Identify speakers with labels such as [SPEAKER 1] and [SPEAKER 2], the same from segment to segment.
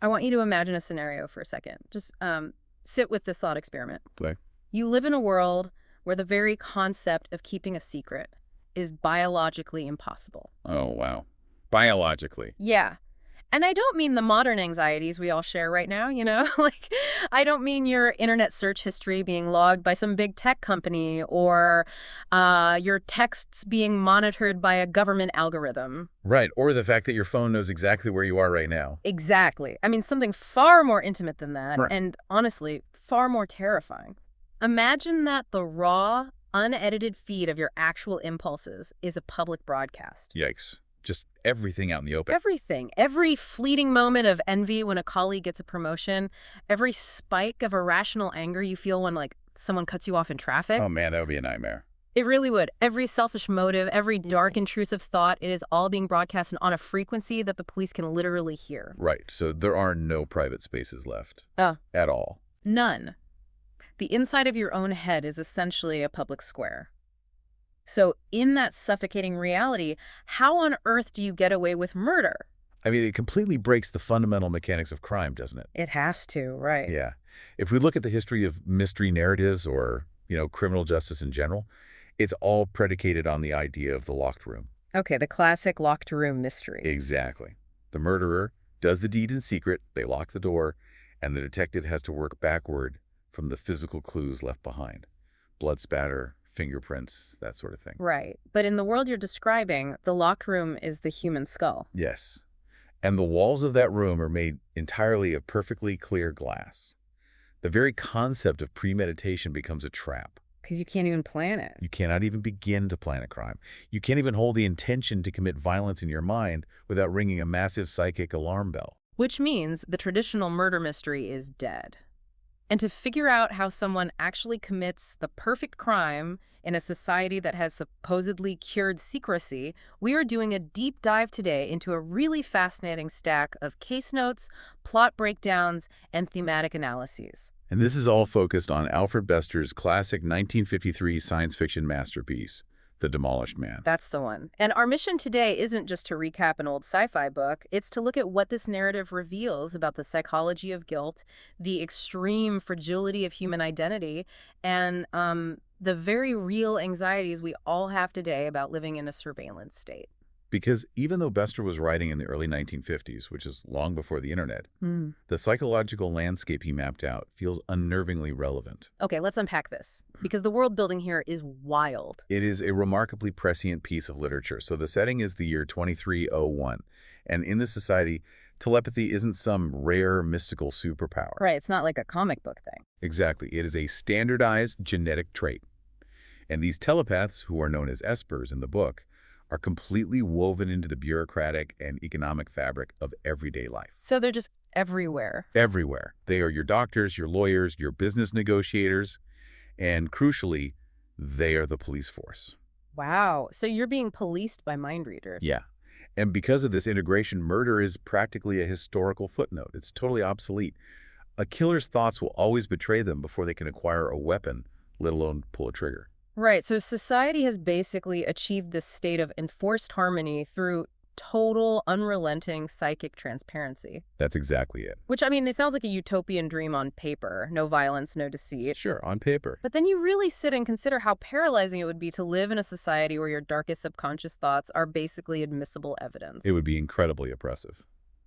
[SPEAKER 1] I want you to imagine a scenario for a second. Just sit with this thought experiment.
[SPEAKER 2] Okay.
[SPEAKER 1] You live in a world where the very concept of keeping a secret is biologically impossible.
[SPEAKER 2] Oh, wow. Biologically.
[SPEAKER 1] Yeah. And I don't mean the modern anxieties we all share right now, you know? Like, I don't mean your internet search history being logged by some big tech company or your texts being monitored by a government algorithm.
[SPEAKER 2] Right, or the fact that your phone knows exactly where you are right now.
[SPEAKER 1] Exactly. I mean, something far more intimate than that,
[SPEAKER 2] Right.
[SPEAKER 1] and honestly, far more terrifying. Imagine that the raw, unedited feed of your actual impulses is a public broadcast.
[SPEAKER 2] Yikes. Just everything out in the open.
[SPEAKER 1] Everything. Every fleeting moment of envy when a colleague gets a promotion, every spike of irrational anger you feel when, like, someone cuts you off in traffic.
[SPEAKER 2] Oh, man, that would be a nightmare.
[SPEAKER 1] It really would. Every selfish motive, every dark, intrusive thought, it is all being broadcast on a frequency that the police can literally hear.
[SPEAKER 2] Right, so there are no private spaces left.
[SPEAKER 1] Uh,
[SPEAKER 2] At all.
[SPEAKER 1] None. The inside of your own head is essentially a public square. So in that suffocating reality, how on earth do you get away with murder?
[SPEAKER 2] I mean, it completely breaks the fundamental mechanics of crime, doesn't it?
[SPEAKER 1] It has to, right?
[SPEAKER 2] Yeah. If we look at the history of mystery narratives or, criminal justice in general, it's all predicated on the idea of the locked room.
[SPEAKER 1] Okay, the classic locked room mystery.
[SPEAKER 2] Exactly. The murderer does the deed in secret, they lock the door, and the detective has to work backward from the physical clues left behind. Blood spatter, fingerprints, that sort of thing.
[SPEAKER 1] Right. But in the world you're describing, the locked room is the human skull.
[SPEAKER 2] Yes. And the walls of that room are made entirely of perfectly clear glass. The very concept of premeditation becomes a trap.
[SPEAKER 1] Because you can't even plan it.
[SPEAKER 2] You cannot even begin to plan a crime. You can't even hold the intention to commit violence in your mind without ringing a massive psychic alarm bell.
[SPEAKER 1] Which means the traditional murder mystery is dead. And to figure out how someone actually commits the perfect crime in a society that has supposedly cured secrecy, we are doing a deep dive today into a really fascinating stack of case notes, plot breakdowns, and thematic analyses.
[SPEAKER 2] And this is all focused on Alfred Bester's classic 1953 science fiction masterpiece, The Demolished Man.
[SPEAKER 1] That's the one. And our mission today isn't just to recap an old sci-fi book. It's to look at what this narrative reveals about the psychology of guilt, the extreme fragility of human identity, and the very real anxieties we all have today about living in a surveillance state.
[SPEAKER 2] Because even though Bester was writing in the early 1950s, which is long before the internet, the psychological landscape he mapped out feels unnervingly relevant.
[SPEAKER 1] Okay, let's unpack this, because the world building here is wild.
[SPEAKER 2] It is a remarkably prescient piece of literature. So the setting is the year 2301. And in this society, telepathy isn't some rare mystical superpower.
[SPEAKER 1] Right, it's not like a comic book thing.
[SPEAKER 2] Exactly. It is a standardized genetic trait. And these telepaths, who are known as espers in the book, are completely woven into the bureaucratic and economic fabric of everyday life.
[SPEAKER 1] So they're just everywhere.
[SPEAKER 2] Everywhere. They are your doctors, your lawyers, your business negotiators, and crucially, they are the police force.
[SPEAKER 1] Wow, so you're being policed by mind readers.
[SPEAKER 2] Yeah. And because of this integration, murder is practically a historical footnote. It's totally obsolete. A killer's thoughts will always betray them before they can acquire a weapon, let alone pull a trigger.
[SPEAKER 1] Right, so society has basically achieved this state of enforced harmony through total, unrelenting psychic transparency.
[SPEAKER 2] That's exactly it.
[SPEAKER 1] Which, I mean, it sounds like a utopian dream on paper. No violence, no deceit.
[SPEAKER 2] Sure, on paper.
[SPEAKER 1] But then you really sit and consider how paralyzing it would be to live in a society where your darkest subconscious thoughts are basically admissible evidence.
[SPEAKER 2] It would be incredibly oppressive.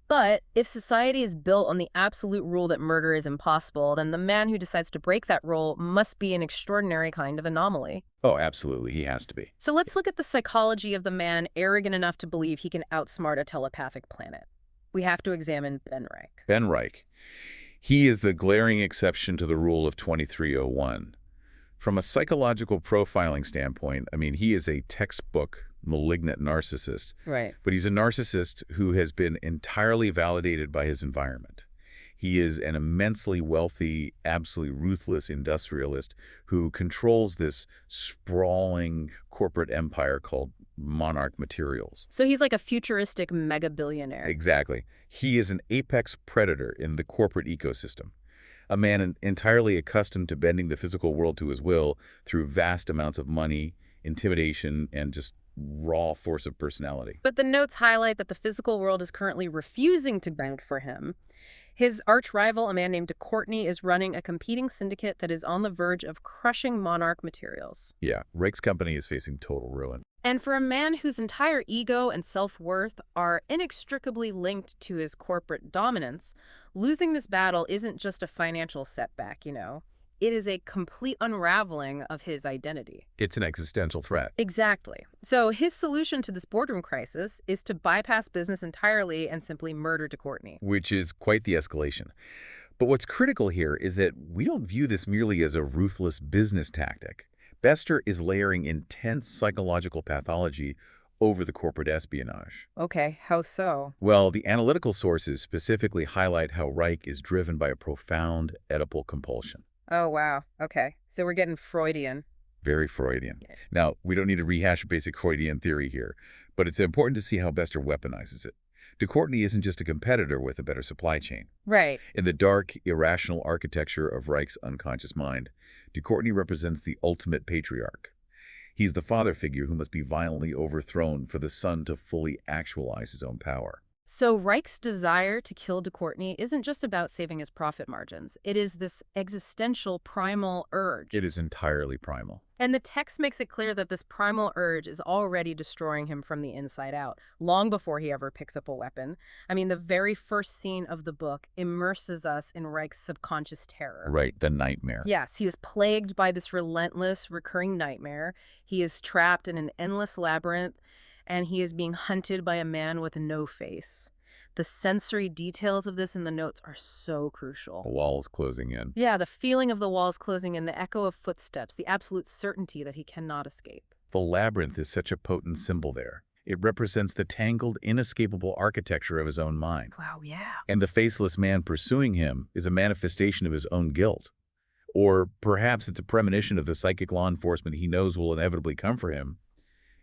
[SPEAKER 1] But if society is built on the absolute rule that murder is impossible, then the man who decides to break that rule must be an extraordinary kind of anomaly.
[SPEAKER 2] Oh, absolutely. He has to be.
[SPEAKER 1] So let's look at the psychology of the man arrogant enough to believe he can outsmart a telepathic planet. We have to examine Ben Reich.
[SPEAKER 2] Ben Reich. He is the glaring exception to the rule of 2301. From a psychological profiling standpoint, I mean, he is a textbook malignant narcissist.
[SPEAKER 1] Right.
[SPEAKER 2] But he's a narcissist who has been entirely validated by his environment. He is an immensely wealthy, absolutely ruthless industrialist who controls this sprawling corporate empire called Monarch Materials.
[SPEAKER 1] So he's like a futuristic mega billionaire.
[SPEAKER 2] Exactly. He is an apex predator in the corporate ecosystem. A man entirely accustomed to bending the physical world to his will through vast amounts of money, intimidation, and just raw force of personality.
[SPEAKER 1] But the notes highlight that the physical world is currently refusing to bend for him. His arch rival, a man named Courtney, is running a competing syndicate that is on the verge of crushing Monarch Materials.
[SPEAKER 2] Yeah, Reich's company is facing total ruin.
[SPEAKER 1] And for a man whose entire ego and self-worth are inextricably linked to his corporate dominance, losing this battle isn't just a financial setback, you know. It is a complete unraveling of his identity.
[SPEAKER 2] It's an existential threat.
[SPEAKER 1] Exactly. So his solution to this boardroom crisis is to bypass business entirely and simply murder Courtney.
[SPEAKER 2] Which is quite the escalation. But what's critical here is that we don't view this merely as a ruthless business tactic. Bester is layering intense psychological pathology over the corporate espionage.
[SPEAKER 1] Okay, how so?
[SPEAKER 2] Well, the analytical sources specifically highlight how Reich is driven by a profound Oedipal compulsion.
[SPEAKER 1] Oh, wow. Okay, so we're getting Freudian.
[SPEAKER 2] Very Freudian.
[SPEAKER 1] Yeah.
[SPEAKER 2] Now, we don't need to rehash basic Freudian theory here, but it's important to see how Bester weaponizes it. De Courtney isn't just a competitor with a better supply chain.
[SPEAKER 1] Right.
[SPEAKER 2] In the dark, irrational architecture of Reich's unconscious mind, de Courtney represents the ultimate patriarch. He's the father figure who must be violently overthrown for the son to fully actualize his own power.
[SPEAKER 1] So Reich's desire to kill de Courtney isn't just about saving his profit margins. It is this existential primal urge.
[SPEAKER 2] It is entirely primal.
[SPEAKER 1] And the text makes it clear that this primal urge is already destroying him from the inside out, long before he ever picks up a weapon. I mean, the very first scene of the book immerses us in Reich's subconscious terror.
[SPEAKER 2] Right, the nightmare.
[SPEAKER 1] Yes, he is plagued by this relentless, recurring nightmare. He is trapped in an endless labyrinth, and he is being hunted by a man with no face. The sensory details of this in the notes are so crucial.
[SPEAKER 2] The walls closing in.
[SPEAKER 1] Yeah, the feeling of the walls closing in, the echo of footsteps, the absolute certainty that he cannot escape.
[SPEAKER 2] The labyrinth is such a potent symbol there. It represents the tangled, inescapable architecture of his own mind.
[SPEAKER 1] Wow, yeah.
[SPEAKER 2] And the faceless man pursuing him is a manifestation of his own guilt. Or perhaps it's a premonition of the psychic law enforcement he knows will inevitably come for him.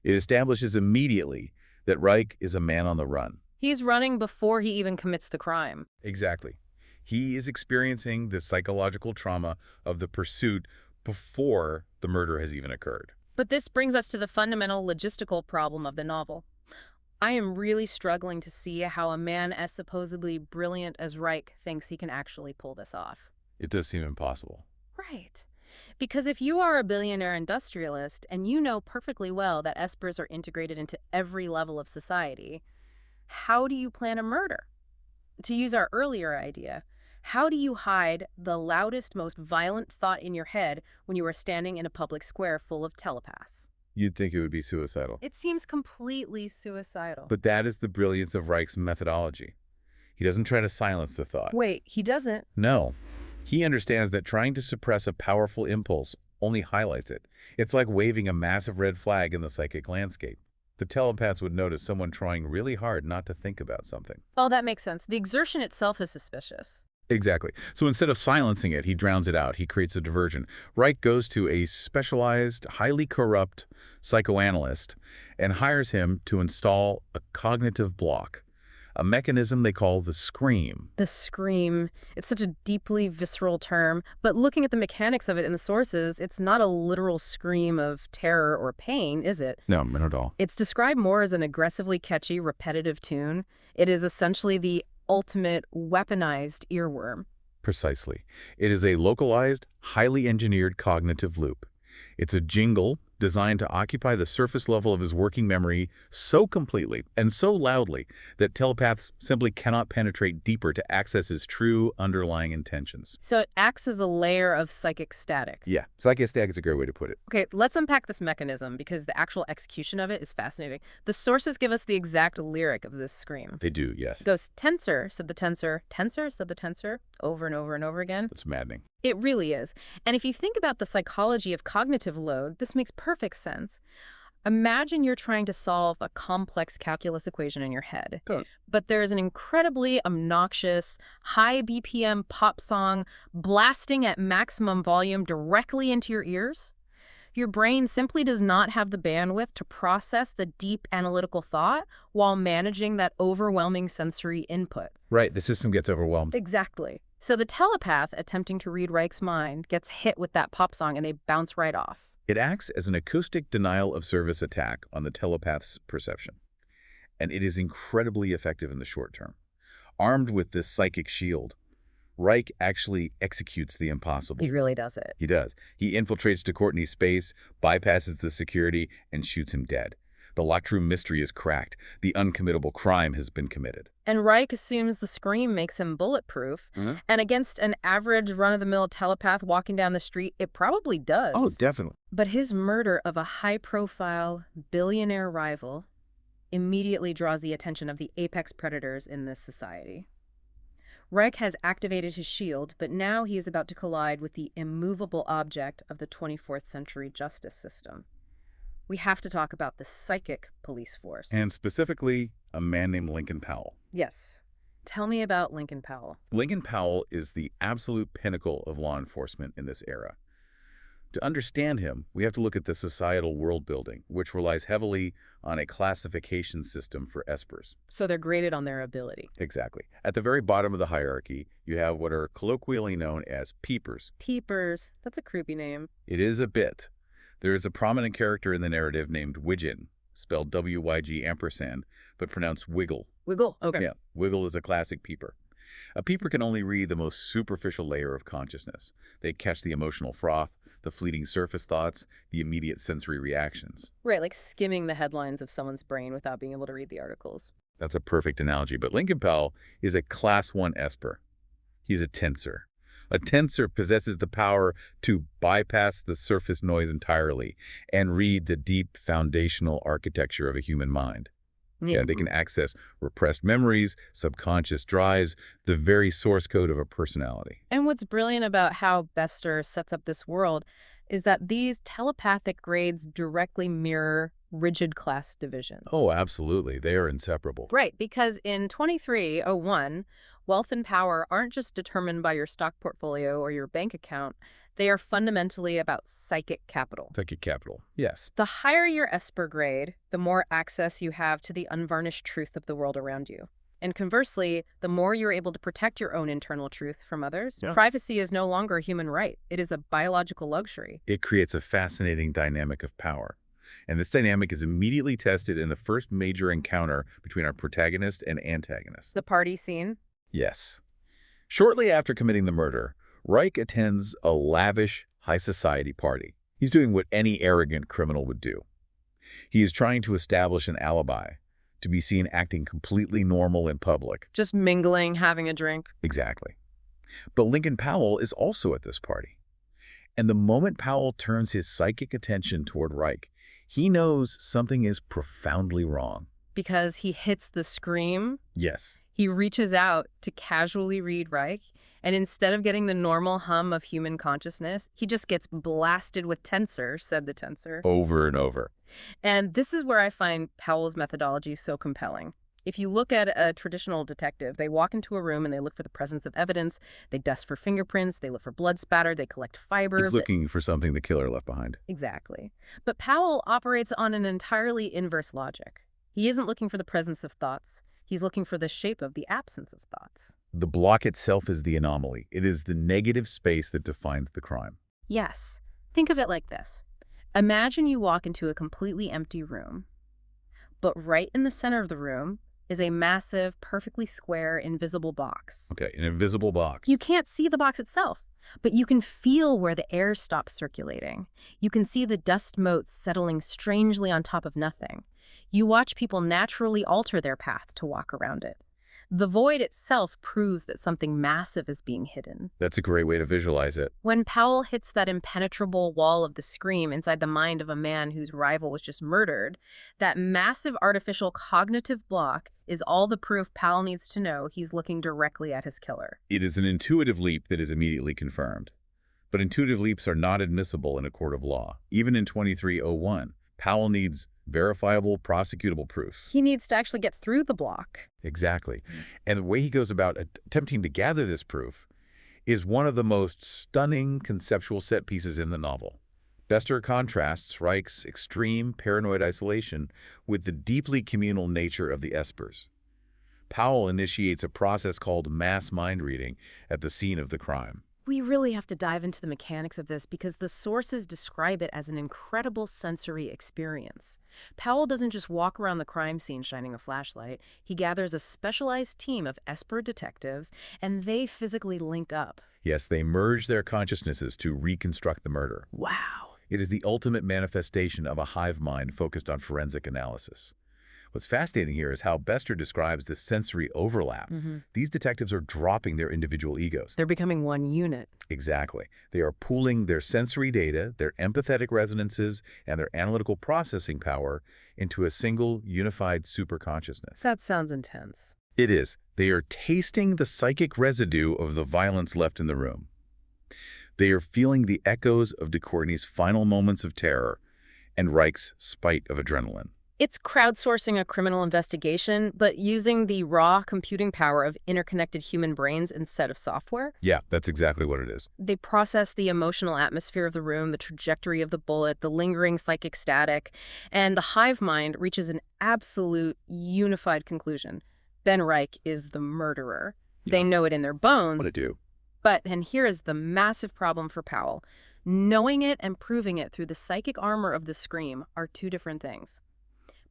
[SPEAKER 2] It establishes immediately that Reich is a man on the run.
[SPEAKER 1] He's running before he even commits the crime.
[SPEAKER 2] Exactly. He is experiencing the psychological trauma of the pursuit before the murder has even occurred.
[SPEAKER 1] But this brings us to the fundamental logistical problem of the novel. I am really struggling to see how a man as supposedly brilliant as Reich thinks he can actually pull this off.
[SPEAKER 2] It does seem impossible.
[SPEAKER 1] Right. Because if you are a billionaire industrialist and you know perfectly well that espers are integrated into every level of society, how do you plan a murder? To use our earlier idea, how do you hide the loudest, most violent thought in your head when you are standing in a public square full of telepaths?
[SPEAKER 2] You'd think it would be suicidal.
[SPEAKER 1] It seems completely suicidal.
[SPEAKER 2] But that is the brilliance of Reich's methodology. He doesn't try to silence the thought.
[SPEAKER 1] Wait, he doesn't?
[SPEAKER 2] No. He understands that trying to suppress a powerful impulse only highlights it. It's like waving a massive red flag in the psychic landscape. The telepaths would notice someone trying really hard not to think about something.
[SPEAKER 1] Oh, that makes sense. The exertion itself is suspicious.
[SPEAKER 2] Exactly. So instead of silencing it, he drowns it out. He creates a diversion. Reich goes to a specialized, highly corrupt psychoanalyst and hires him to install a cognitive block, a mechanism they call the scream.
[SPEAKER 1] The scream. It's such a deeply visceral term, but looking at the mechanics of it in the sources, it's not a literal scream of terror or pain, is it?
[SPEAKER 2] No, not at all.
[SPEAKER 1] It's described more as an aggressively catchy, repetitive tune. It is essentially the ultimate weaponized earworm.
[SPEAKER 2] Precisely. It is a localized, highly engineered cognitive loop. It's a jingle designed to occupy the surface level of his working memory so completely and so loudly that telepaths simply cannot penetrate deeper to access his true underlying intentions.
[SPEAKER 1] So it acts as a layer of psychic static.
[SPEAKER 2] Yeah, psychic static is a great way to put it.
[SPEAKER 1] Okay, let's unpack this mechanism because the actual execution of it is fascinating. The sources give us the exact lyric of this scream.
[SPEAKER 2] They do, yes.
[SPEAKER 1] It goes, tensor, said the tensor, tensor, said the tensor, over and over and over again.
[SPEAKER 2] It's maddening.
[SPEAKER 1] It really is. And if you think about the psychology of cognitive load, this makes perfect sense. Imagine you're trying to solve a complex calculus equation in your head.
[SPEAKER 2] Don't.
[SPEAKER 1] But there's an incredibly obnoxious, high BPM pop song blasting at maximum volume directly into your ears. Your brain simply does not have the bandwidth to process the deep analytical thought while managing that overwhelming sensory input.
[SPEAKER 2] Right, the system gets overwhelmed.
[SPEAKER 1] Exactly. So the telepath attempting to read Reich's mind gets hit with that pop song and they bounce right off.
[SPEAKER 2] It acts as an acoustic denial-of-service attack on the telepath's perception. And it is incredibly effective in the short term. Armed with this psychic shield, Reich actually executes the impossible.
[SPEAKER 1] He really does it.
[SPEAKER 2] He does. He infiltrates de Courtney's space, bypasses the security, and shoots him dead. The locked room mystery is cracked. The uncommittable crime has been committed.
[SPEAKER 1] And Reich assumes the scream makes him bulletproof. And against an average run-of-the-mill telepath walking down the street, it probably does.
[SPEAKER 2] Oh, definitely.
[SPEAKER 1] But his murder of a high-profile billionaire rival immediately draws the attention of the apex predators in this society. Reich has activated his shield, but now he is about to collide with the immovable object of the 24th century justice system. We have to talk about the psychic police force.
[SPEAKER 2] And specifically, a man named Lincoln Powell.
[SPEAKER 1] Yes. Tell me about Lincoln Powell.
[SPEAKER 2] Lincoln Powell is the absolute pinnacle of law enforcement in this era. To understand him, we have to look at the societal world building, which relies heavily on a classification system for espers.
[SPEAKER 1] So they're graded on their ability.
[SPEAKER 2] Exactly. At the very bottom of the hierarchy, you have what are colloquially known as peepers.
[SPEAKER 1] Peepers. That's a creepy name.
[SPEAKER 2] It is a bit. There is a prominent character in the narrative named Widgeon, spelled W-Y-G ampersand, but pronounced Wiggle.
[SPEAKER 1] Wiggle? Okay.
[SPEAKER 2] Yeah, Wiggle is a classic peeper. A peeper can only read the most superficial layer of consciousness. They catch the emotional froth, the fleeting surface thoughts, the immediate sensory reactions.
[SPEAKER 1] Right, like skimming the headlines of someone's brain without being able to read the articles.
[SPEAKER 2] That's a perfect analogy, but Lincoln Powell is a Class 1 esper. He's a tensor. A tensor possesses the power to bypass the surface noise entirely and read the deep foundational architecture of a human mind. Yeah, they can access repressed memories, subconscious drives, the very source code of a personality.
[SPEAKER 1] And what's brilliant about how Bester sets up this world is that these telepathic grades directly mirror rigid class divisions.
[SPEAKER 2] Oh, absolutely. They are inseparable.
[SPEAKER 1] Right, because in 2301, wealth and power aren't just determined by your stock portfolio or your bank account. They are fundamentally about psychic capital.
[SPEAKER 2] Psychic capital, yes.
[SPEAKER 1] The higher your Esper grade, the more access you have to the unvarnished truth of the world around you. And conversely, the more you're able to protect your own internal truth from others.
[SPEAKER 2] Yeah.
[SPEAKER 1] Privacy is no longer a human right. It is a biological luxury.
[SPEAKER 2] It creates a fascinating dynamic of power. And this dynamic is immediately tested in the first major encounter between our protagonist and antagonist.
[SPEAKER 1] The party scene?
[SPEAKER 2] Yes. Shortly after committing the murder, Reich attends a lavish high society party. He's doing what any arrogant criminal would do. He is trying to establish an alibi, to be seen acting completely normal in public.
[SPEAKER 1] Just mingling, having a drink.
[SPEAKER 2] Exactly. But Lincoln Powell is also at this party. And the moment Powell turns his psychic attention toward Reich, he knows something is profoundly wrong.
[SPEAKER 1] Because he hits the scream.
[SPEAKER 2] Yes.
[SPEAKER 1] He reaches out to casually read Reich, and instead of getting the normal hum of human consciousness, he just gets blasted with tensor, said the tensor.
[SPEAKER 2] Over and over.
[SPEAKER 1] And this is where I find Powell's methodology so compelling. If you look at a traditional detective, they walk into a room and they look for the presence of evidence, they dust for fingerprints, they look for blood spatter, they collect fibers.
[SPEAKER 2] Looking for something the killer left behind.
[SPEAKER 1] Exactly. But Powell operates on an entirely inverse logic. He isn't looking for the presence of thoughts. He's looking for the shape of the absence of thoughts.
[SPEAKER 2] The block itself is the anomaly. It is the negative space that defines the crime.
[SPEAKER 1] Yes. Think of it like this. Imagine you walk into a completely empty room, but right in the center of the room is a massive, perfectly square, invisible box.
[SPEAKER 2] Okay, an invisible box.
[SPEAKER 1] You can't see the box itself, but you can feel where the air stops circulating. You can see the dust motes settling strangely on top of nothing. You watch people naturally alter their path to walk around it. The void itself proves that something massive is being hidden.
[SPEAKER 2] That's a great way to visualize it.
[SPEAKER 1] When Powell hits that impenetrable wall of the scream inside the mind of a man whose rival was just murdered, that massive artificial cognitive block is all the proof Powell needs to know he's looking directly at his killer.
[SPEAKER 2] It is an intuitive leap that is immediately confirmed. But intuitive leaps are not admissible in a court of law. Even in 2301, Powell needs verifiable, prosecutable proof.
[SPEAKER 1] He needs to actually get through the block.
[SPEAKER 2] Exactly. And the way he goes about attempting to gather this proof is one of the most stunning conceptual set pieces in the novel. Bester contrasts Reich's extreme paranoid isolation with the deeply communal nature of the espers. Powell initiates a process called mass mind reading at the scene of the crime.
[SPEAKER 1] We really have to dive into the mechanics of this because the sources describe it as an incredible sensory experience. Powell doesn't just walk around the crime scene shining a flashlight. He gathers a specialized team of expert detectives, and they physically linked up.
[SPEAKER 2] Yes, they merge their consciousnesses to reconstruct the murder.
[SPEAKER 1] Wow.
[SPEAKER 2] It is the ultimate manifestation of a hive mind focused on forensic analysis. What's fascinating here is how Bester describes this sensory overlap. These detectives are dropping their individual egos.
[SPEAKER 1] They're becoming one unit.
[SPEAKER 2] Exactly. They are pooling their sensory data, their empathetic resonances, and their analytical processing power into a single, unified superconsciousness.
[SPEAKER 1] That sounds intense.
[SPEAKER 2] It is. They are tasting the psychic residue of the violence left in the room. They are feeling the echoes of DeCourtney's final moments of terror and Reich's spite of adrenaline.
[SPEAKER 1] It's crowdsourcing a criminal investigation, but using the raw computing power of interconnected human brains instead of software.
[SPEAKER 2] Yeah, that's exactly what it is.
[SPEAKER 1] They process the emotional atmosphere of the room, the trajectory of the bullet, the lingering psychic static, and the hive mind reaches an absolute unified conclusion. Ben Reich is the murderer.
[SPEAKER 2] Yeah.
[SPEAKER 1] They know it in their bones.
[SPEAKER 2] What to do?
[SPEAKER 1] But, and here is the massive problem for Powell, knowing it and proving it through the psychic armor of the scream are two different things.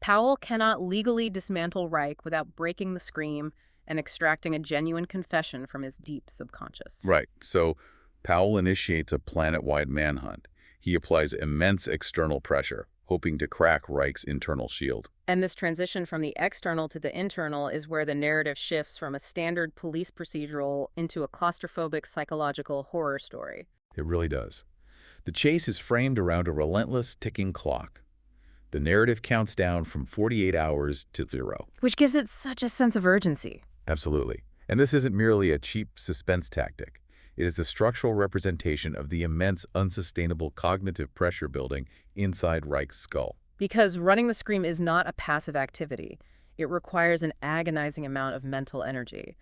[SPEAKER 1] Powell cannot legally dismantle Reich without breaking the scream and extracting a genuine confession from his deep subconscious.
[SPEAKER 2] Right. So Powell initiates a planet-wide manhunt. He applies immense external pressure, hoping to crack Reich's internal shield.
[SPEAKER 1] And this transition from the external to the internal is where the narrative shifts from a standard police procedural into a claustrophobic psychological horror story.
[SPEAKER 2] It really does. The chase is framed around a relentless ticking clock. The narrative counts down from 48 hours to 0.
[SPEAKER 1] Which gives it such a sense of urgency.
[SPEAKER 2] Absolutely. And this isn't merely a cheap suspense tactic. It is the structural representation of the immense, unsustainable cognitive pressure building inside Reich's skull.
[SPEAKER 1] Because running the scream is not a passive activity. It requires an agonizing amount of mental energy.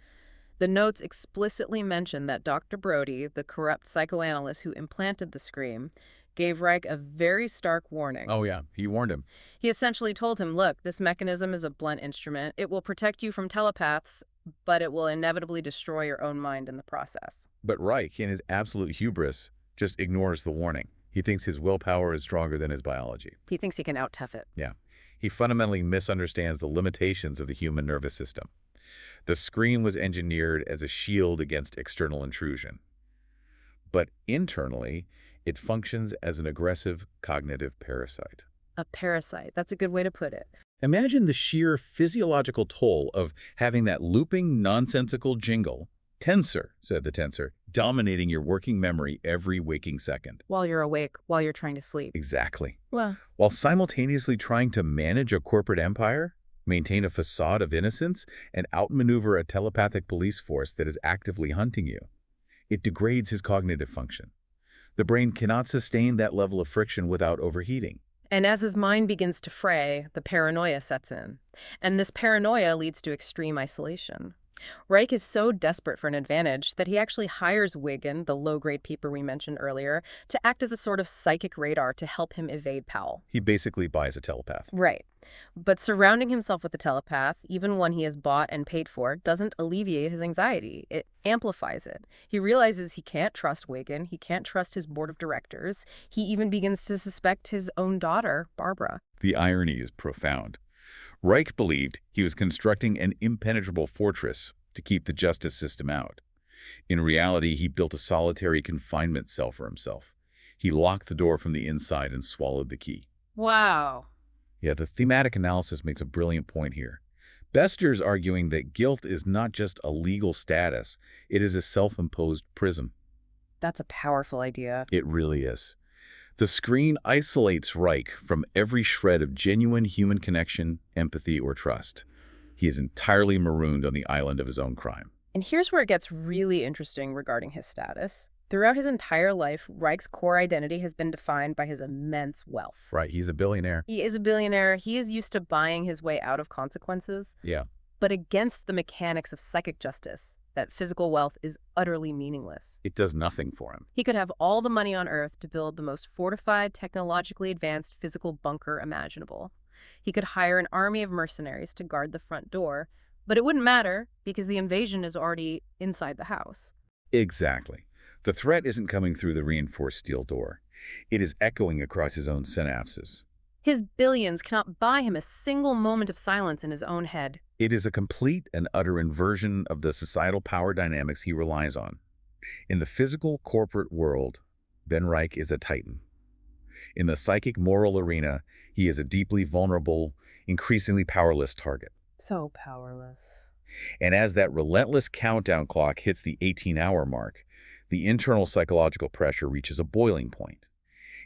[SPEAKER 1] The notes explicitly mention that Dr. Brody, the corrupt psychoanalyst who implanted the scream, gave Reich a very stark warning.
[SPEAKER 2] Oh yeah, he warned him.
[SPEAKER 1] He essentially told him, look, this mechanism is a blunt instrument. It will protect you from telepaths, but it will inevitably destroy your own mind in the process.
[SPEAKER 2] But Reich, in his absolute hubris, just ignores the warning. He thinks his willpower is stronger than his biology.
[SPEAKER 1] He thinks he can out-tough it.
[SPEAKER 2] Yeah. He fundamentally misunderstands the limitations of the human nervous system. The scream was engineered as a shield against external intrusion. But internally, it functions as an aggressive cognitive parasite.
[SPEAKER 1] A parasite. That's a good way to put it.
[SPEAKER 2] Imagine the sheer physiological toll of having that looping, nonsensical jingle, tensor, said the tensor, dominating your working memory every waking second.
[SPEAKER 1] While you're awake, while you're trying to sleep.
[SPEAKER 2] Exactly.
[SPEAKER 1] Well,
[SPEAKER 2] While simultaneously trying to manage a corporate empire, maintain a facade of innocence, and outmaneuver a telepathic police force that is actively hunting you. It degrades his cognitive function. The brain cannot sustain that level of friction without overheating.
[SPEAKER 1] and as his mind begins to fray, the paranoia sets in. And this paranoia leads to extreme isolation. Reich is so desperate for an advantage that he actually hires Wiggin, the low-grade peeper we mentioned earlier, to act as a sort of psychic radar to help him evade Powell.
[SPEAKER 2] He basically buys a telepath.
[SPEAKER 1] Right. But surrounding himself with a telepath, even one he has bought and paid for, doesn't alleviate his anxiety. It amplifies it. He realizes he can't trust Wiggin. He can't trust his board of directors. He even begins to suspect his own daughter, Barbara.
[SPEAKER 2] The irony is profound. Reich believed he was constructing an impenetrable fortress to keep the justice system out. In reality, he built a solitary confinement cell for himself. He locked the door from the inside and swallowed the key.
[SPEAKER 1] Wow.
[SPEAKER 2] Yeah, the thematic analysis makes a brilliant point here. Bester's arguing that guilt is not just a legal status, it is a self-imposed prism.
[SPEAKER 1] That's a powerful idea.
[SPEAKER 2] It really is. The screen isolates Reich from every shred of genuine human connection, empathy, or trust. He is entirely marooned on the island of his own crime.
[SPEAKER 1] And here's where it gets really interesting regarding his status. Throughout his entire life, Reich's core identity has been defined by his immense wealth.
[SPEAKER 2] Right, he's a billionaire.
[SPEAKER 1] He is a billionaire. He is used to buying his way out of consequences.
[SPEAKER 2] Yeah.
[SPEAKER 1] But against the mechanics of psychic justice, that physical wealth is utterly meaningless.
[SPEAKER 2] It does nothing for him.
[SPEAKER 1] He could have all the money on Earth to build the most fortified, technologically advanced physical bunker imaginable. He could hire an army of mercenaries to guard the front door, but it wouldn't matter because the invasion is already inside the house.
[SPEAKER 2] Exactly. The threat isn't coming through the reinforced steel door. It is echoing across his own synapses.
[SPEAKER 1] His billions cannot buy him a single moment of silence in his own head.
[SPEAKER 2] It is a complete and utter inversion of the societal power dynamics he relies on. In the physical corporate world, Ben Reich is a titan. In the psychic moral arena, he is a deeply vulnerable, increasingly powerless target.
[SPEAKER 1] So powerless.
[SPEAKER 2] And as that relentless countdown clock hits the 18-hour mark, the internal psychological pressure reaches a boiling point.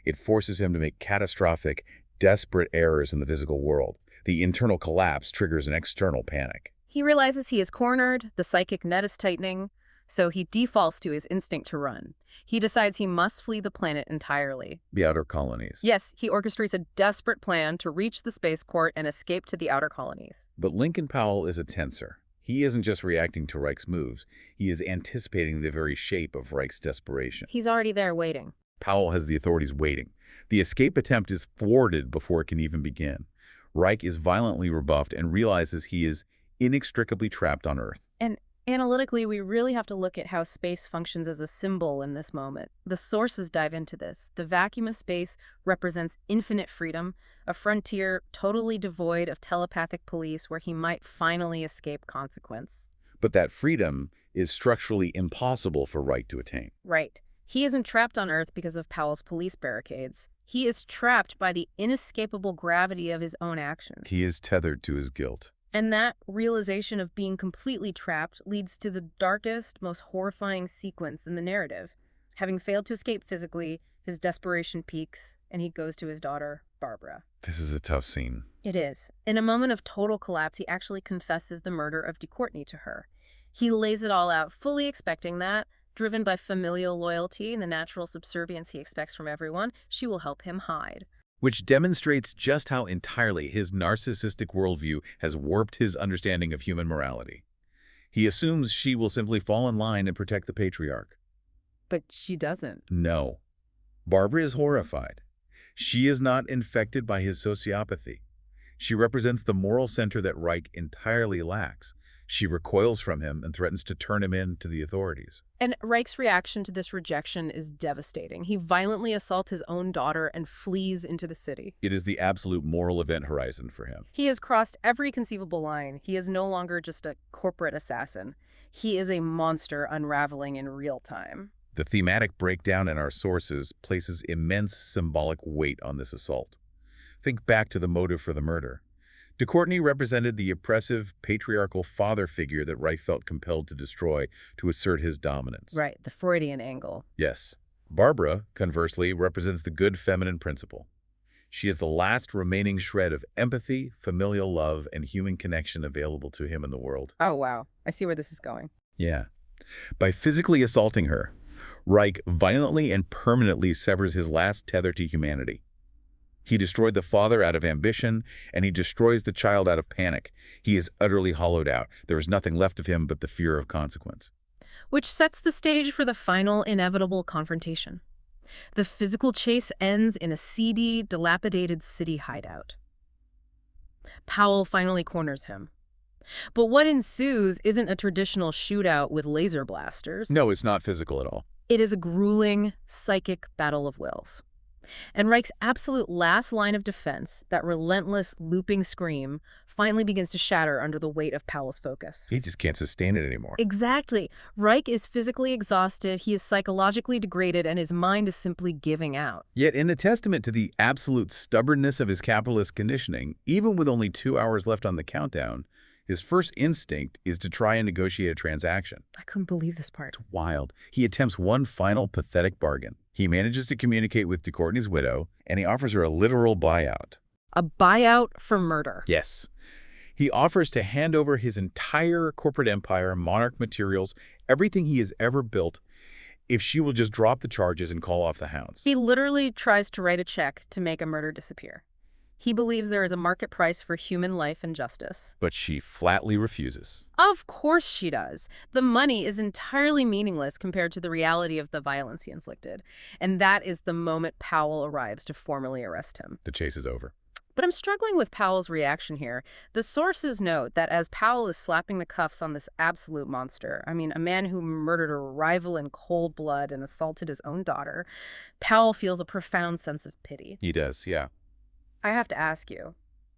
[SPEAKER 2] It forces him to make catastrophic, desperate errors in the physical world. The internal collapse triggers an external panic.
[SPEAKER 1] He realizes he is cornered, the psychic net is tightening, so he defaults to his instinct to run. He decides he must flee the planet entirely.
[SPEAKER 2] The outer colonies.
[SPEAKER 1] Yes, he orchestrates a desperate plan to reach the spaceport and escape to the outer colonies.
[SPEAKER 2] But Lincoln Powell is a tensor. He isn't just reacting to Reich's moves, he is anticipating the very shape of Reich's desperation.
[SPEAKER 1] He's already there waiting.
[SPEAKER 2] Powell has the authorities waiting. The escape attempt is thwarted before it can even begin. Reich is violently rebuffed and realizes he is inextricably trapped on Earth.
[SPEAKER 1] And analytically, we really have to look at how space functions as a symbol in this moment. The sources dive into this. The vacuum of space represents infinite freedom, a frontier totally devoid of telepathic police where he might finally escape consequence.
[SPEAKER 2] But that freedom is structurally impossible for Reich to attain.
[SPEAKER 1] Right. He isn't trapped on Earth because of Powell's police barricades. He is trapped by the inescapable gravity of his own actions.
[SPEAKER 2] He is tethered to his guilt.
[SPEAKER 1] And that realization of being completely trapped leads to the darkest, most horrifying sequence in the narrative. Having failed to escape physically, his desperation peaks, and he goes to his daughter, Barbara.
[SPEAKER 2] This is a tough scene.
[SPEAKER 1] It is. In a moment of total collapse, he actually confesses the murder of DeCourtney to her. He lays it all out, fully expecting that, driven by familial loyalty and the natural subservience he expects from everyone, she will help him hide.
[SPEAKER 2] Which demonstrates just how entirely his narcissistic worldview has warped his understanding of human morality. He assumes she will simply fall in line and protect the patriarch.
[SPEAKER 1] But she doesn't.
[SPEAKER 2] No. Barbara is horrified. She is not infected by his sociopathy. She represents the moral center that Reich entirely lacks. She recoils from him and threatens to turn him in to the authorities.
[SPEAKER 1] And Reich's reaction to this rejection is devastating. He violently assaults his own daughter and flees into the city.
[SPEAKER 2] It is the absolute moral event horizon for him.
[SPEAKER 1] He has crossed every conceivable line. He is no longer just a corporate assassin. He is a monster unraveling in real time.
[SPEAKER 2] The thematic breakdown in our sources places immense symbolic weight on this assault. Think back to the motive for the murder. DeCourtney represented the oppressive, patriarchal father figure that Reich felt compelled to destroy to assert his dominance.
[SPEAKER 1] Right, the Freudian angle.
[SPEAKER 2] Yes. Barbara, conversely, represents the good feminine principle. She is the last remaining shred of empathy, familial love, and human connection available to him in the world.
[SPEAKER 1] Oh, wow. I see where this is going.
[SPEAKER 2] Yeah. By physically assaulting her, Reich violently and permanently severs his last tether to humanity. He destroyed the father out of ambition, and he destroys the child out of panic. He is utterly hollowed out. There is nothing left of him but the fear of consequence.
[SPEAKER 1] Which sets the stage for the final, inevitable confrontation. The physical chase ends in a seedy, dilapidated city hideout. Powell finally corners him. But what ensues isn't a traditional shootout with laser blasters.
[SPEAKER 2] No, it's not physical at all.
[SPEAKER 1] It is a grueling, psychic battle of wills. And Reich's absolute last line of defense, that relentless, looping scream, finally begins to shatter under the weight of Powell's focus.
[SPEAKER 2] He just can't sustain it anymore.
[SPEAKER 1] Exactly. Reich is physically exhausted, he is psychologically degraded, and his mind is simply giving out.
[SPEAKER 2] Yet, in a testament to the absolute stubbornness of his capitalist conditioning, even with only 2 hours left on the countdown, his first instinct is to try and negotiate a transaction.
[SPEAKER 1] I couldn't believe this part.
[SPEAKER 2] It's wild. He attempts one final pathetic bargain. He manages to communicate with DeCourtney's widow, and he offers her a literal buyout.
[SPEAKER 1] A buyout for murder.
[SPEAKER 2] Yes. He offers to hand over his entire corporate empire, Monarch Materials, everything he has ever built, if she will just drop the charges and call off the hounds.
[SPEAKER 1] He literally tries to write a check to make a murder disappear. He believes there is a market price for human life and justice.
[SPEAKER 2] But she flatly refuses.
[SPEAKER 1] Of course she does. The money is entirely meaningless compared to the reality of the violence he inflicted. And that is the moment Powell arrives to formally arrest him.
[SPEAKER 2] The chase is over.
[SPEAKER 1] But I'm struggling with Powell's reaction here. The sources note that as Powell is slapping the cuffs on this absolute monster, I mean, a man who murdered a rival in cold blood and assaulted his own daughter, Powell feels a profound sense of pity.
[SPEAKER 2] He does, yeah.
[SPEAKER 1] I have to ask you,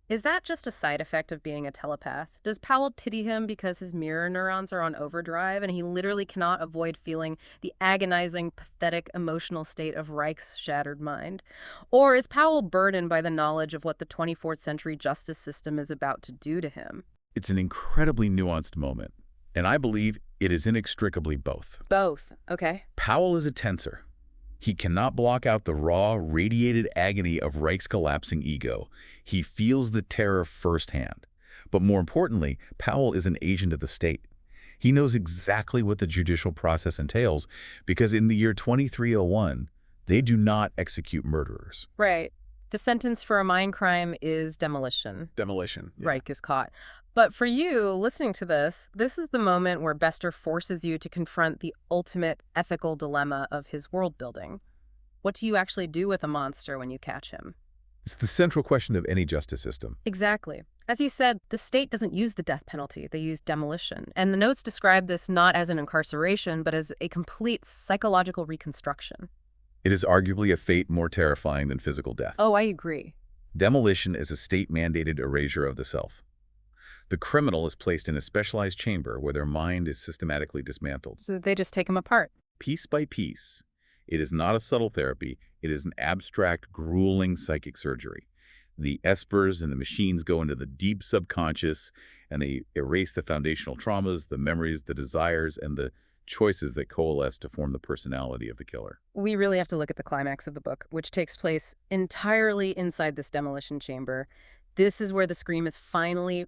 [SPEAKER 1] is that just a side effect of being a telepath? Does Powell pity him because his mirror neurons are on overdrive and he literally cannot avoid feeling the agonizing, pathetic, emotional state of Reich's shattered mind? Or is Powell burdened by the knowledge of what the 24th century justice system is about to do to him?
[SPEAKER 2] It's an incredibly nuanced moment, and I believe it is inextricably both.
[SPEAKER 1] Both, okay.
[SPEAKER 2] Powell is a tensor. He cannot block out the raw, radiated agony of Reich's collapsing ego. He feels the terror firsthand. But more importantly, Powell is an agent of the state. He knows exactly what the judicial process entails because in the year 2301, they do not execute murderers.
[SPEAKER 1] Right. The sentence for a mine crime is demolition.
[SPEAKER 2] Demolition. Yeah.
[SPEAKER 1] Reich is caught. But for you, listening to this is the moment where Bester forces you to confront the ultimate ethical dilemma of his world building. What do you actually do with a monster when you catch him?
[SPEAKER 2] It's the central question of any justice system.
[SPEAKER 1] Exactly. As you said, the state doesn't use the death penalty. They use demolition. And the notes describe this not as an incarceration, but as a complete psychological reconstruction.
[SPEAKER 2] It is arguably a fate more terrifying than physical death.
[SPEAKER 1] Oh, I agree.
[SPEAKER 2] Demolition is a state-mandated erasure of the self. The criminal is placed in a specialized chamber where their mind is systematically dismantled.
[SPEAKER 1] So they just take him apart.
[SPEAKER 2] Piece by piece. It is not a subtle therapy. It is an abstract, grueling psychic surgery. The espers and the machines go into the deep subconscious, and they erase the foundational traumas, the memories, the desires, and the choices that coalesce to form the personality of the killer.
[SPEAKER 1] We really have to look at the climax of the book, which takes place entirely inside this demolition chamber. This is where the scream is finally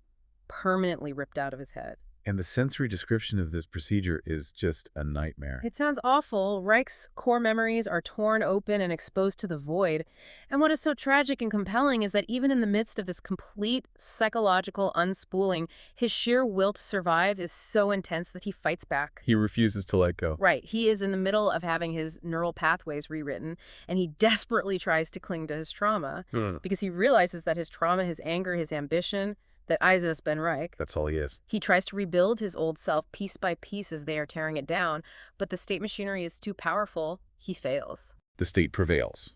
[SPEAKER 1] permanently ripped out of his head.
[SPEAKER 2] And the sensory description of this procedure is just a nightmare.
[SPEAKER 1] It sounds awful. Reich's core memories are torn open and exposed to the void. And what is so tragic and compelling is that even in the midst of this complete psychological unspooling, his sheer will to survive is so intense that he fights back.
[SPEAKER 2] He refuses to let go.
[SPEAKER 1] Right. He is in the middle of having his neural pathways rewritten, and he desperately tries to cling to his trauma because he realizes that his trauma, his anger, his ambition, that Isis Ben Reich.
[SPEAKER 2] That's all he is.
[SPEAKER 1] He tries to rebuild his old self piece by piece as they are tearing it down, but the state machinery is too powerful. He fails.
[SPEAKER 2] The state prevails,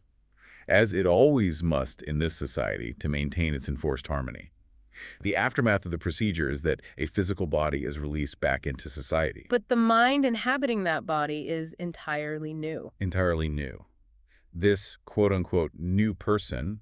[SPEAKER 2] as it always must in this society to maintain its enforced harmony. The aftermath of the procedure is that a physical body is released back into society.
[SPEAKER 1] But the mind inhabiting that body is entirely new.
[SPEAKER 2] Entirely new. This quote-unquote new person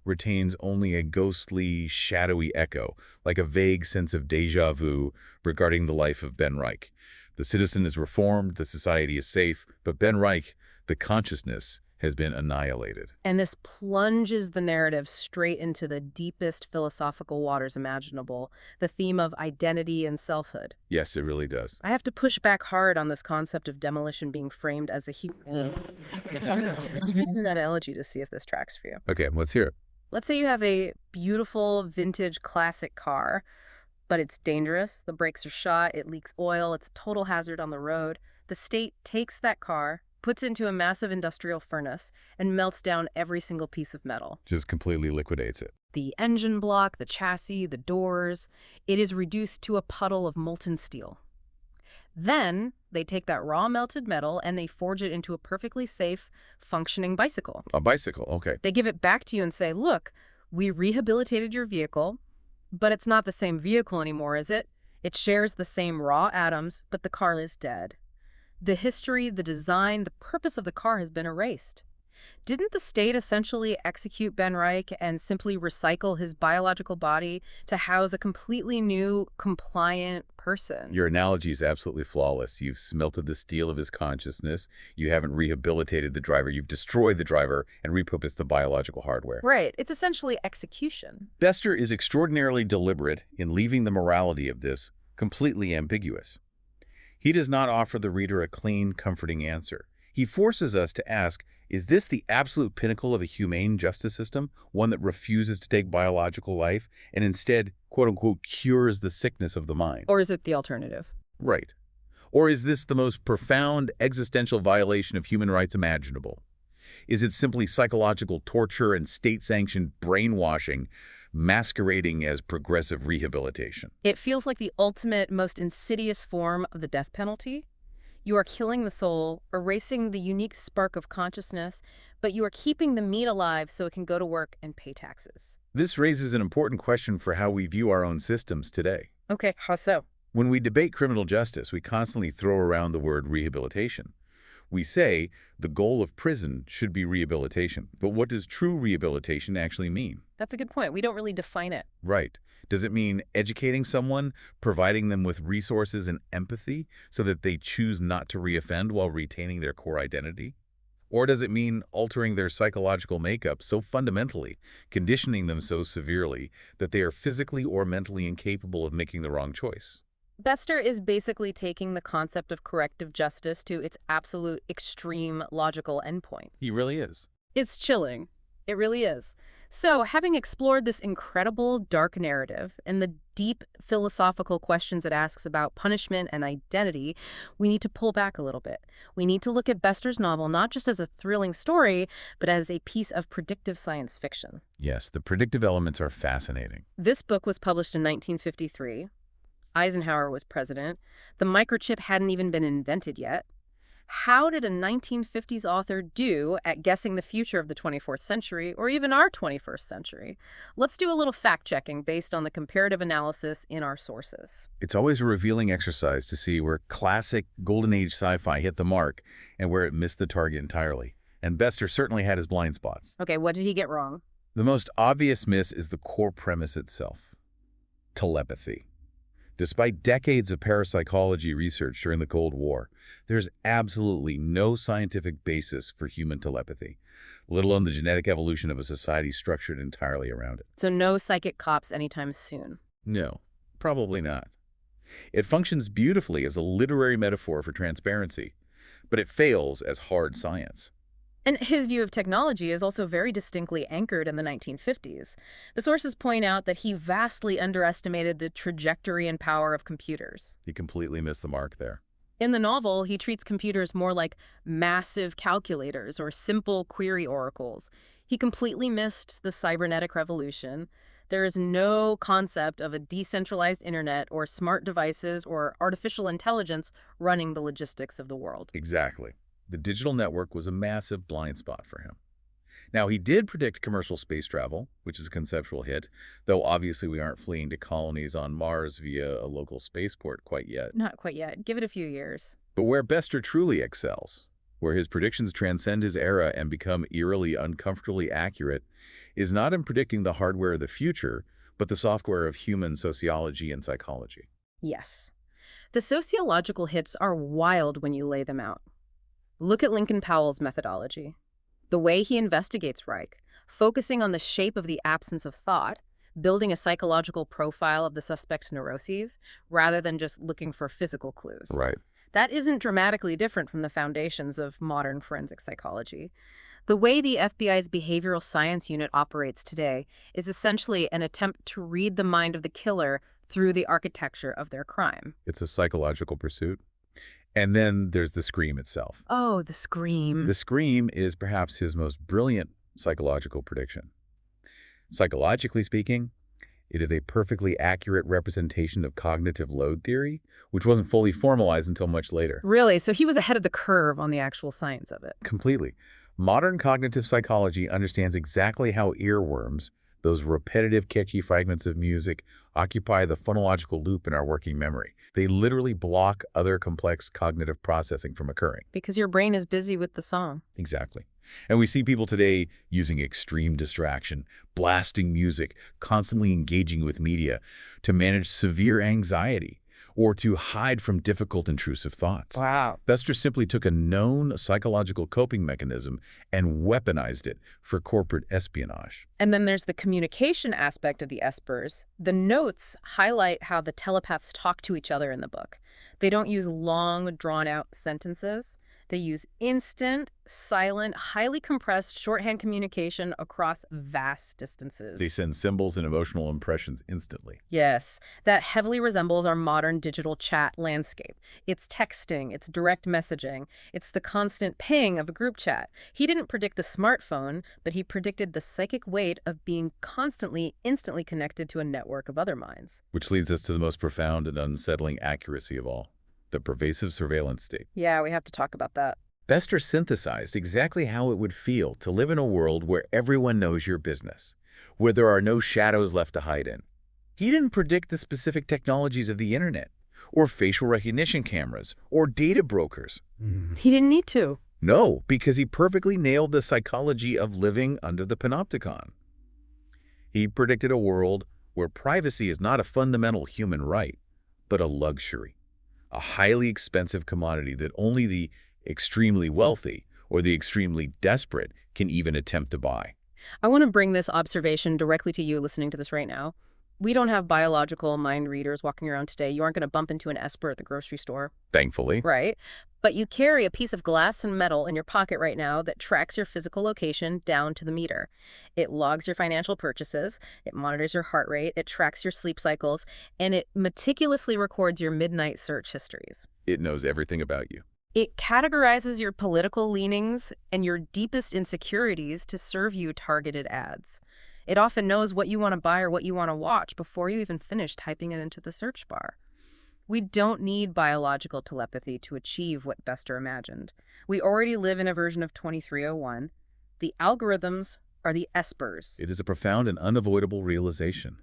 [SPEAKER 2] retains only a ghostly, shadowy echo, like a vague sense of déjà vu regarding the life of Ben Reich. The citizen is reformed, the society is safe, but Ben Reich, the consciousness, has been annihilated.
[SPEAKER 1] And this plunges the narrative straight into the deepest philosophical waters imaginable, the theme of identity and selfhood.
[SPEAKER 2] Yes, it really does.
[SPEAKER 1] I have to push back hard on this concept of demolition being framed as a human. An analogy to see if this tracks for you.
[SPEAKER 2] Okay, let's hear it.
[SPEAKER 1] Let's say you have a beautiful vintage classic car, but it's dangerous. The brakes are shot, it leaks oil, it's a total hazard on the road. The state takes that car, puts it into a massive industrial furnace, and melts down every single piece of metal.
[SPEAKER 2] Just completely liquidates it.
[SPEAKER 1] The engine block, the chassis, the doors, it is reduced to a puddle of molten steel. Then they take that raw melted metal and they forge it into a perfectly safe, functioning bicycle.
[SPEAKER 2] A bicycle, okay.
[SPEAKER 1] They give it back to you and say, look, we rehabilitated your vehicle, but it's not the same vehicle anymore, is it? It shares the same raw atoms, but the car is dead. The history, the design, the purpose of the car has been erased. Didn't the state essentially execute Ben Reich and simply recycle his biological body to house a completely new, compliant person?
[SPEAKER 2] Your analogy is absolutely flawless. You've smelted the steel of his consciousness. You haven't rehabilitated the driver. You've destroyed the driver and repurposed the biological hardware.
[SPEAKER 1] Right. It's essentially execution.
[SPEAKER 2] Bester is extraordinarily deliberate in leaving the morality of this completely ambiguous. He does not offer the reader a clean, comforting answer. He forces us to ask, is this the absolute pinnacle of a humane justice system, one that refuses to take biological life and instead, quote-unquote, cures the sickness of the mind?
[SPEAKER 1] Or is it the alternative?
[SPEAKER 2] Right. Or is this the most profound existential violation of human rights imaginable? Is it simply psychological torture and state-sanctioned brainwashing masquerading as progressive rehabilitation?
[SPEAKER 1] It feels like the ultimate, most insidious form of the death penalty. You are killing the soul, erasing the unique spark of consciousness, but you are keeping the meat alive so it can go to work and pay taxes.
[SPEAKER 2] This raises an important question for how we view our own systems today.
[SPEAKER 1] Okay, how so?
[SPEAKER 2] When we debate criminal justice, we constantly throw around the word rehabilitation. We say the goal of prison should be rehabilitation, but what does true rehabilitation actually mean?
[SPEAKER 1] That's a good point. We don't really define it.
[SPEAKER 2] Right. Does it mean educating someone, providing them with resources and empathy so that they choose not to reoffend while retaining their core identity? Or does it mean altering their psychological makeup so fundamentally, conditioning them so severely, that they are physically or mentally incapable of making the wrong choice?
[SPEAKER 1] Bester is basically taking the concept of corrective justice to its absolute extreme logical endpoint.
[SPEAKER 2] He really is.
[SPEAKER 1] It's chilling. It really is. So, having explored this incredible dark narrative and the deep philosophical questions it asks about punishment and identity, we need to pull back a little bit. We need to look at Bester's novel not just as a thrilling story, but as a piece of predictive science fiction.
[SPEAKER 2] Yes, the predictive elements are fascinating.
[SPEAKER 1] This book was published in 1953. Eisenhower was president. The microchip hadn't even been invented yet. How did a 1950s author do at guessing the future of the 24th century, or even our 21st century? Let's do a little fact-checking based on the comparative analysis in our sources.
[SPEAKER 2] It's always a revealing exercise to see where classic Golden Age sci-fi hit the mark and where it missed the target entirely. And Bester certainly had his blind spots.
[SPEAKER 1] Okay, what did he get wrong?
[SPEAKER 2] The most obvious miss is the core premise itself: telepathy. Despite decades of parapsychology research during the Cold War, there's absolutely no scientific basis for human telepathy, let alone the genetic evolution of a society structured entirely around it.
[SPEAKER 1] So no psychic cops anytime soon.
[SPEAKER 2] No, probably not. It functions beautifully as a literary metaphor for transparency, but it fails as hard science.
[SPEAKER 1] And his view of technology is also very distinctly anchored in the 1950s. The sources point out that he vastly underestimated the trajectory and power of computers.
[SPEAKER 2] He completely missed the mark there.
[SPEAKER 1] In the novel, he treats computers more like massive calculators or simple query oracles. He completely missed the cybernetic revolution. There is no concept of a decentralized internet or smart devices or artificial intelligence running the logistics of the world.
[SPEAKER 2] Exactly. The digital network was a massive blind spot for him. Now, he did predict commercial space travel, which is a conceptual hit, though obviously we aren't fleeing to colonies on Mars via a local spaceport quite yet.
[SPEAKER 1] Not quite yet. Give it a few years.
[SPEAKER 2] But where Bester truly excels, where his predictions transcend his era and become eerily, uncomfortably accurate, is not in predicting the hardware of the future, but the software of human sociology and psychology.
[SPEAKER 1] Yes. The sociological hits are wild when you lay them out. Look at Lincoln Powell's methodology. The way he investigates Reich, focusing on the shape of the absence of thought, building a psychological profile of the suspect's neuroses, rather than just looking for physical clues.
[SPEAKER 2] Right.
[SPEAKER 1] That isn't dramatically different from the foundations of modern forensic psychology. The way the FBI's behavioral science unit operates today is essentially an attempt to read the mind of the killer through the architecture of their crime.
[SPEAKER 2] It's a psychological pursuit. And then there's the scream itself.
[SPEAKER 1] Oh, the scream.
[SPEAKER 2] The scream is perhaps his most brilliant psychological prediction. Psychologically speaking, it is a perfectly accurate representation of cognitive load theory, which wasn't fully formalized until much later.
[SPEAKER 1] Really? So he was ahead of the curve on the actual science of it.
[SPEAKER 2] Completely. Modern cognitive psychology understands exactly how earworms, those repetitive, catchy fragments of music, occupy the phonological loop in our working memory. They literally block other complex cognitive processing from occurring.
[SPEAKER 1] Because your brain is busy with the song.
[SPEAKER 2] Exactly. And we see people today using extreme distraction, blasting music, constantly engaging with media to manage severe anxiety or to hide from difficult intrusive thoughts.
[SPEAKER 1] Wow.
[SPEAKER 2] Bester simply took a known psychological coping mechanism and weaponized it for corporate espionage.
[SPEAKER 1] And then there's the communication aspect of the espers. The notes highlight how the telepaths talk to each other in the book. They don't use long, drawn-out sentences. They use instant, silent, highly compressed shorthand communication across vast
[SPEAKER 2] They
[SPEAKER 1] distances.
[SPEAKER 2] send symbols and emotional impressions instantly.
[SPEAKER 1] Yes, that heavily resembles our modern digital chat landscape. It's texting, it's direct messaging, it's the constant ping of a group chat. He didn't predict the smartphone, but he predicted the psychic weight of being constantly, instantly connected to a network of other minds.
[SPEAKER 2] Which leads us to the most profound and unsettling accuracy of all, the pervasive surveillance state.
[SPEAKER 1] Yeah, we have to talk about that.
[SPEAKER 2] Bester synthesized exactly how it would feel to live in a world where everyone knows your business, where there are no shadows left to hide in. He didn't predict the specific technologies of the internet, or facial recognition cameras, or data brokers.
[SPEAKER 1] He didn't need to.
[SPEAKER 2] No, because he perfectly nailed the psychology of living under the panopticon. He predicted a world where privacy is not a fundamental human right, but a luxury, a highly expensive commodity that only the extremely wealthy or the extremely desperate can even attempt to buy.
[SPEAKER 1] I want to bring this observation directly to you listening to this right now. We don't have biological mind readers walking around today. You aren't going to bump into an Esper at the grocery store.
[SPEAKER 2] Thankfully,
[SPEAKER 1] Right. But you carry a piece of glass and metal in your pocket right now that tracks your physical location down to the meter. It logs your financial purchases, it monitors your heart rate, it tracks your sleep cycles, and it meticulously records your midnight search histories.
[SPEAKER 2] it knows everything about you.
[SPEAKER 1] It categorizes your political leanings and your deepest insecurities to serve you targeted ads. It often knows what you want to buy or what you want to watch before you even finish typing it into the search bar. We don't need biological telepathy to achieve what Bester imagined. We already live in a version of 2301. The algorithms are the espers.
[SPEAKER 2] It is a profound and unavoidable realization.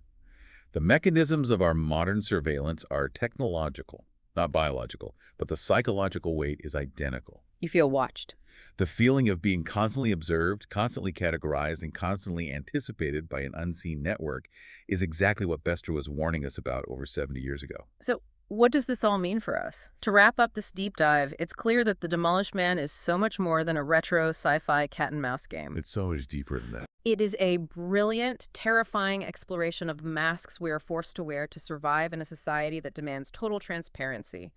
[SPEAKER 2] The mechanisms of our modern surveillance are technological, not biological, but the psychological weight is identical.
[SPEAKER 1] You feel watched.
[SPEAKER 2] The feeling of being constantly observed, constantly categorized, and constantly anticipated by an unseen network is exactly what Bester was warning us about over 70 years ago.
[SPEAKER 1] So, what does this all mean for us? To wrap up this deep dive, it's clear that The Demolished Man is so much more than a retro sci-fi cat and mouse game.
[SPEAKER 2] It's so much deeper than that.
[SPEAKER 1] It is a brilliant, terrifying exploration of the masks we are forced to wear to survive in a society that demands total transparency.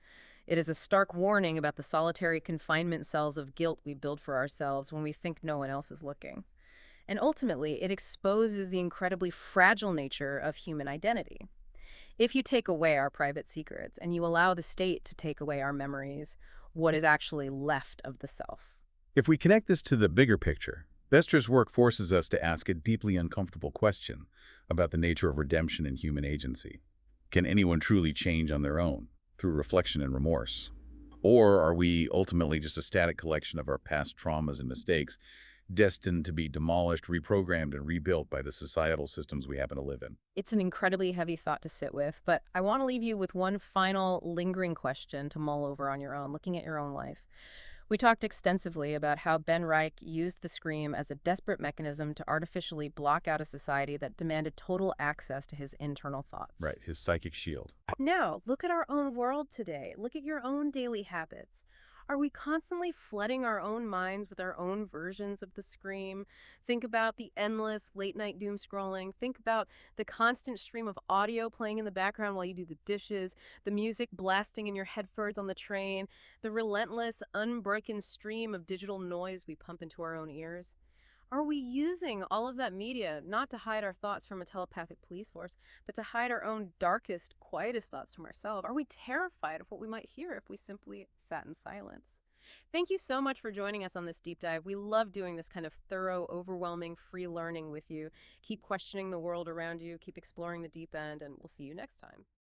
[SPEAKER 1] It is a stark warning about the solitary confinement cells of guilt we build for ourselves when we think no one else is looking. And ultimately, it exposes the incredibly fragile nature of human identity. If you take away our private secrets and you allow the state to take away our memories, what is actually left of the self?
[SPEAKER 2] If we connect this to the bigger picture, Bester's work forces us to ask a deeply uncomfortable question about the nature of redemption and human agency. Can anyone truly change on their own, through reflection and remorse? Or are we ultimately just a static collection of our past traumas and mistakes, destined to be demolished, reprogrammed, and rebuilt by the societal systems we happen to live in?
[SPEAKER 1] It's an incredibly heavy thought to sit with, but I want to leave you with one final lingering question to mull over on your own, looking at your own life. We talked extensively about how Ben Reich used the scream as a desperate mechanism to artificially block out a society that demanded total access to his internal thoughts.
[SPEAKER 2] Right, his psychic shield.
[SPEAKER 1] Now, look at our own world today. Look at your own daily habits. Are we constantly flooding our own minds with our own versions of the scream? Think about the endless late night doom scrolling. Think about the constant stream of audio playing in the background while you do the dishes, the music blasting in your headphones on the train, the relentless, unbroken stream of digital noise we pump into our own ears. Are we using all of that media not to hide our thoughts from a telepathic police force, but to hide our own darkest, quietest thoughts from ourselves? Are we terrified of what we might hear if we simply sat in silence? Thank you so much for joining us on this deep dive. We love doing this kind of thorough, overwhelming, free learning with you. Keep questioning the world around you, keep exploring the deep end, and we'll see you next time.